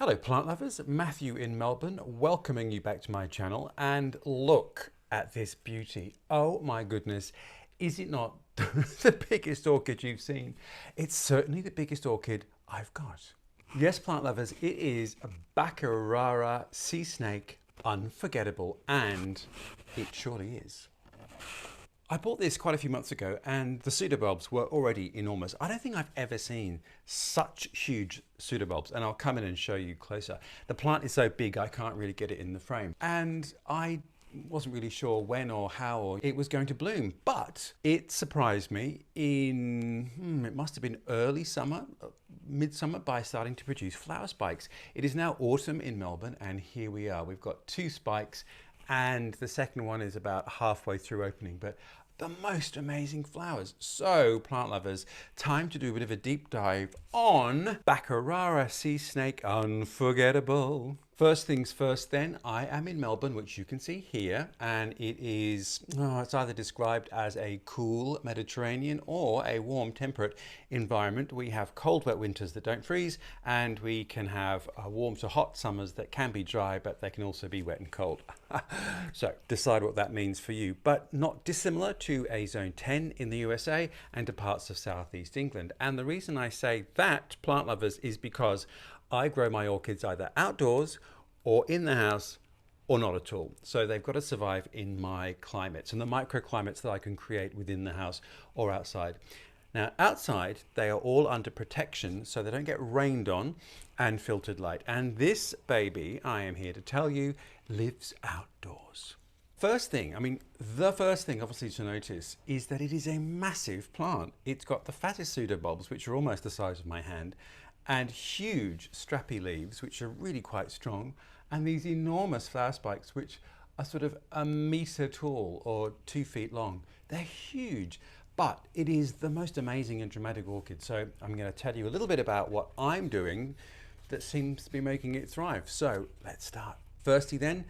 Hello plant lovers, Matthew in Melbourne, welcoming you back to my channel, and look at this beauty. Oh my goodness, is it not the biggest orchid you've seen? It's certainly the biggest orchid I've got. Yes plant lovers, it is a Bakerara Sea Snake Unforgettable, and it surely is. I bought this quite a few months ago and the pseudobulbs were already enormous. I don't think I've ever seen such huge pseudobulbs, and I'll come in and show you closer. The plant is so big I can't really get it in the frame, and I wasn't really sure when or how it was going to bloom, but it surprised me in, it must have been early summer, midsummer, by starting to produce flower spikes. It is now autumn in Melbourne and here we are. We've got 2 spikes and the second one is about halfway through opening, but the most amazing flowers. So plant lovers, time to do a bit of a deep dive on Bakerara Sea Snake Unforgettable. First things first then, I am in Melbourne, which you can see here, and it is, it's either described as a cool Mediterranean or a warm temperate environment. We have cold wet winters that don't freeze, and we can have warm to hot summers that can be dry, but they can also be wet and cold. So decide what that means for you, but not dissimilar to a zone 10 in the USA and to parts of southeast England. And the reason I say that, plant lovers, is because I grow my orchids either outdoors or in the house or not at all. So they've got to survive in my climates and the microclimates that I can create within the house or outside. Now outside, they are all under protection so they don't get rained on and filtered light. And this baby, I am here to tell you, lives outdoors. First thing, the first thing obviously to notice is that it is a massive plant. It's got the fattest pseudobulbs, which are almost the size of my hand, and huge strappy leaves, which are really quite strong, and these enormous flower spikes, which are sort of a metre tall or 2 feet long. They're huge, but it is the most amazing and dramatic orchid. So I'm going to tell you a little bit about what I'm doing that seems to be making it thrive. So let's start. Firstly then,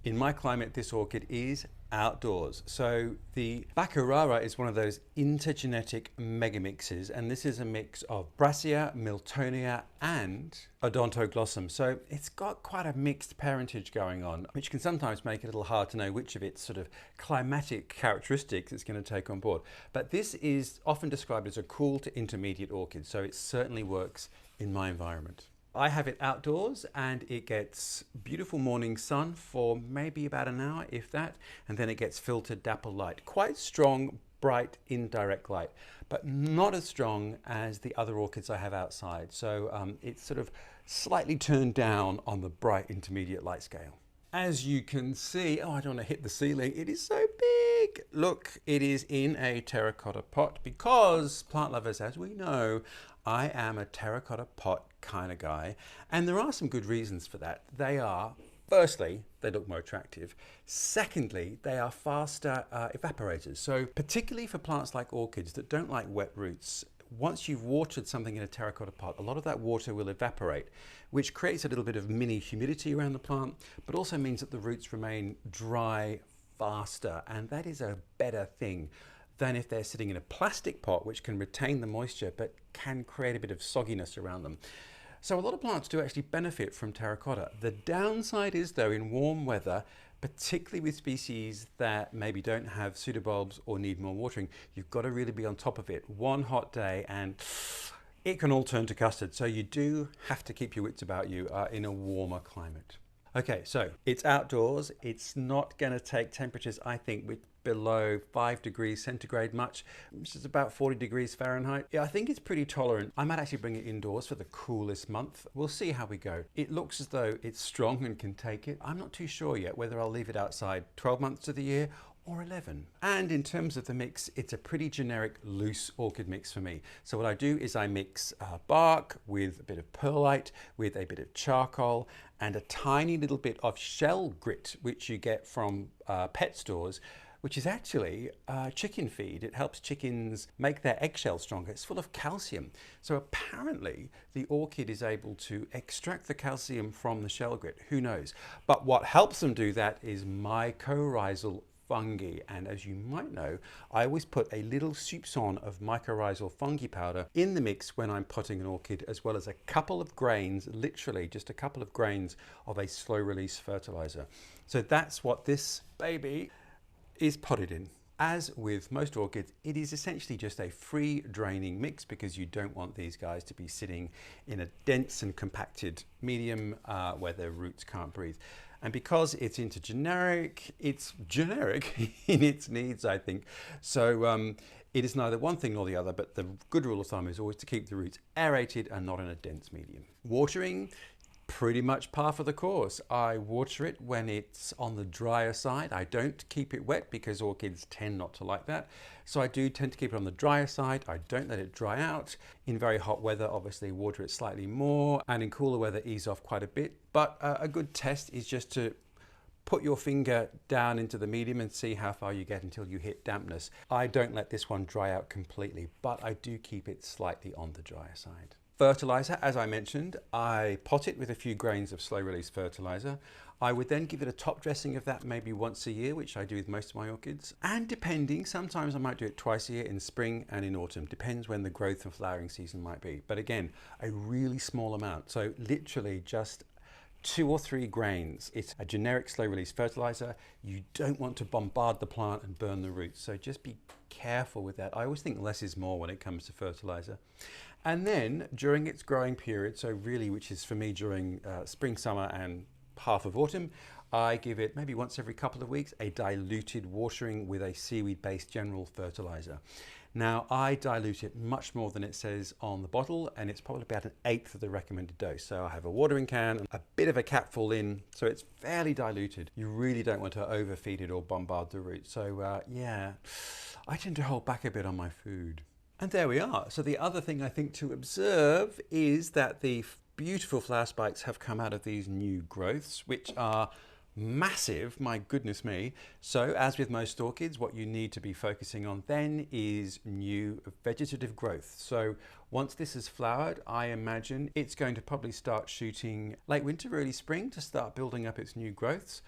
in my climate, this orchid is outdoors. So the Bakerara is one of those intergeneric megamixes, and this is a mix of Brassica, Miltonia, and Odontoglossum. So it's got quite a mixed parentage going on, which can sometimes make it a little hard to know which of its sort of climatic characteristics it's going to take on board. But this is often described as a cool to intermediate orchid, so it certainly works in my environment. I have it outdoors and it gets beautiful morning sun for maybe about an hour, if that, and then it gets filtered dapple light. Quite strong, bright, indirect light, but not as strong as the other orchids I have outside. So it's sort of slightly turned down on the bright intermediate light scale. As you can see, I don't want to hit the ceiling, it is so big. Look, it is in a terracotta pot because, plant lovers, as we know, I am a terracotta pot kind of guy, and there are some good reasons for that. They are, firstly, they look more attractive. Secondly, they are faster evaporators. So particularly for plants like orchids that don't like wet roots, once you've watered something in a terracotta pot, a lot of that water will evaporate, which creates a little bit of mini humidity around the plant, but also means that the roots remain dry faster, and that is a better thing than if they're sitting in a plastic pot, which can retain the moisture but can create a bit of sogginess around them. So a lot of plants do actually benefit from terracotta. The downside is, though, in warm weather, particularly with species that maybe don't have pseudobulbs or need more watering, you've got to really be on top of it. One hot day and it can all turn to custard. So you do have to keep your wits about you in a warmer climate. Okay, so it's outdoors. It's not going to take temperatures, I think, below 5 degrees centigrade much, which is about 40 degrees Fahrenheit. Yeah, I think it's pretty tolerant. I might actually bring it indoors for the coolest month. We'll see how we go. It looks as though it's strong and can take it. I'm not too sure yet whether I'll leave it outside 12 months of the year or 11. And in terms of the mix, it's a pretty generic loose orchid mix for me. So what I do is I mix bark with a bit of perlite, with a bit of charcoal, and a tiny little bit of shell grit, which you get from pet stores, which is actually chicken feed. It helps chickens make their eggshells stronger. It's full of calcium. So apparently the orchid is able to extract the calcium from the shell grit. Who knows? But what helps them do that is mycorrhizal fungi. And as you might know, I always put a little soupçon of mycorrhizal fungi powder in the mix when I'm potting an orchid, as well as a couple of grains, literally just a couple of grains of a slow release fertilizer. So that's what this baby is potted in. As with most orchids, it is essentially just a free draining mix because you don't want these guys to be sitting in a dense and compacted medium where their roots can't breathe. And because it's intergeneric, it's generic in its needs, I think. So it is neither one thing nor the other, but the good rule of thumb is always to keep the roots aerated and not in a dense medium. Watering, pretty much par for the course. I water it when it's on the drier side. I don't keep it wet because orchids tend not to like that. So I do tend to keep it on the drier side. I don't let it dry out. In very hot weather, obviously water it slightly more, and in cooler weather, ease off quite a bit. But a good test is just to put your finger down into the medium and see how far you get until you hit dampness. I don't let this one dry out completely, but I do keep it slightly on the drier side. Fertilizer, as I mentioned, I pot it with a few grains of slow release fertilizer. I would then give it a top dressing of that maybe once a year, which I do with most of my orchids. And depending, sometimes I might do it twice a year in spring and in autumn. Depends when the growth and flowering season might be. But again, a really small amount. So literally just 2 or 3 grains. It's a generic slow release fertilizer. You don't want to bombard the plant and burn the roots. So just be careful with that. I always think less is more when it comes to fertilizer. And then during its growing period, so really, which is for me during spring, summer and half of autumn, I give it maybe once every couple of weeks a diluted watering with a seaweed-based general fertilizer. Now, I dilute it much more than it says on the bottle, and it's probably about 1/8 of the recommended dose. So I have a watering can, a bit of a capful in, so it's fairly diluted. You really don't want to overfeed it or bombard the roots. So yeah, I tend to hold back a bit on my food. And there we are. So the other thing I think to observe is that the beautiful flower spikes have come out of these new growths, which are massive, my goodness me. So as with most orchids, what you need to be focusing on then is new vegetative growth. So once this is flowered, I imagine it's going to probably start shooting late winter, early spring to start building up its new growths.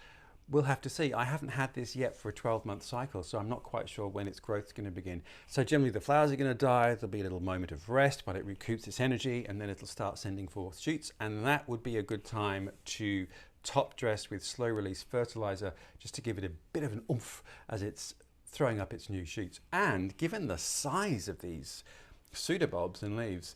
We'll have to see. I haven't had this yet for a 12-month cycle, so I'm not quite sure when its growth is going to begin. So generally the flowers are going to die, there'll be a little moment of rest while it recoups its energy, and then it'll start sending forth shoots, and that would be a good time to top dress with slow release fertilizer just to give it a bit of an oomph as it's throwing up its new shoots. And given the size of these pseudobulbs and leaves,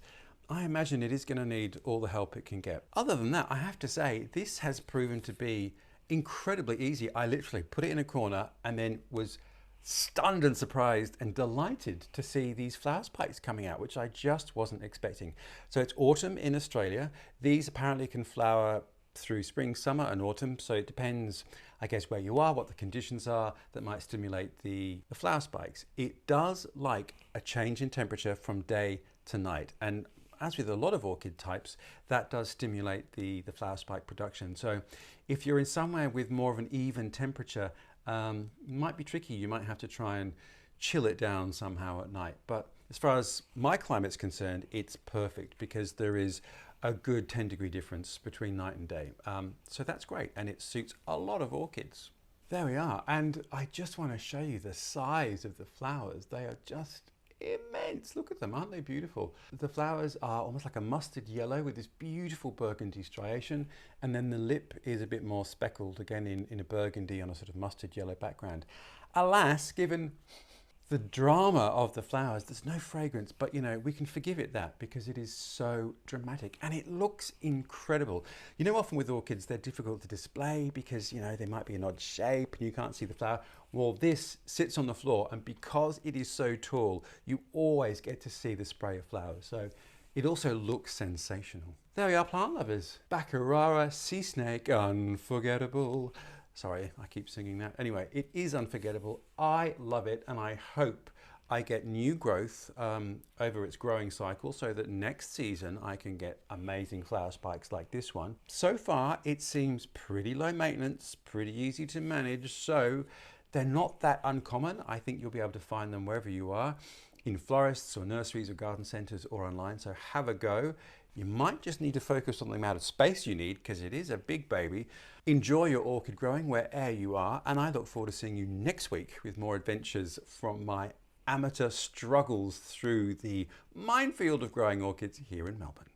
I imagine it is going to need all the help it can get. Other than that, I have to say, this has proven to be incredibly easy. I literally put it in a corner and then was stunned and surprised and delighted to see these flower spikes coming out, which I just wasn't expecting. So it's autumn in Australia. These apparently can flower through spring, summer and autumn. So it depends, I guess, where you are, what the conditions are that might stimulate the flower spikes. It does like a change in temperature from day to night. And as with a lot of orchid types, that does stimulate the flower spike production. So if you're in somewhere with more of an even temperature, it might be tricky. You might have to try and chill it down somehow at night. But as far as my climate's concerned, it's perfect because there is a good 10-degree difference between night and day. So that's great, and it suits a lot of orchids. There we are, and I just want to show you the size of the flowers. They are just immense. Look at them, aren't they beautiful? The flowers are almost like a mustard yellow with this beautiful burgundy striation, and then the lip is a bit more speckled, again in a burgundy on a sort of mustard yellow background. Alas, given the drama of the flowers, there's no fragrance, but you know, we can forgive it that because it is so dramatic and it looks incredible. You know, often with orchids, they're difficult to display because, you know, they might be an odd shape and you can't see the flower. Well, this sits on the floor, and because it is so tall, you always get to see the spray of flowers. So it also looks sensational. There we are, plant lovers. Bakerara Sea Snake Unforgettable. Sorry, I keep singing that. Anyway, it is unforgettable. I love it, and I hope I get new growth over its growing cycle so that next season I can get amazing flower spikes like this one. So far, it seems pretty low maintenance, pretty easy to manage, so they're not that uncommon. I think you'll be able to find them wherever you are, in florists or nurseries or garden centres or online, so have a go. You might just need to focus on the amount of space you need because it is a big baby. Enjoy your orchid growing wherever you are, and I look forward to seeing you next week with more adventures from my amateur struggles through the minefield of growing orchids here in Melbourne.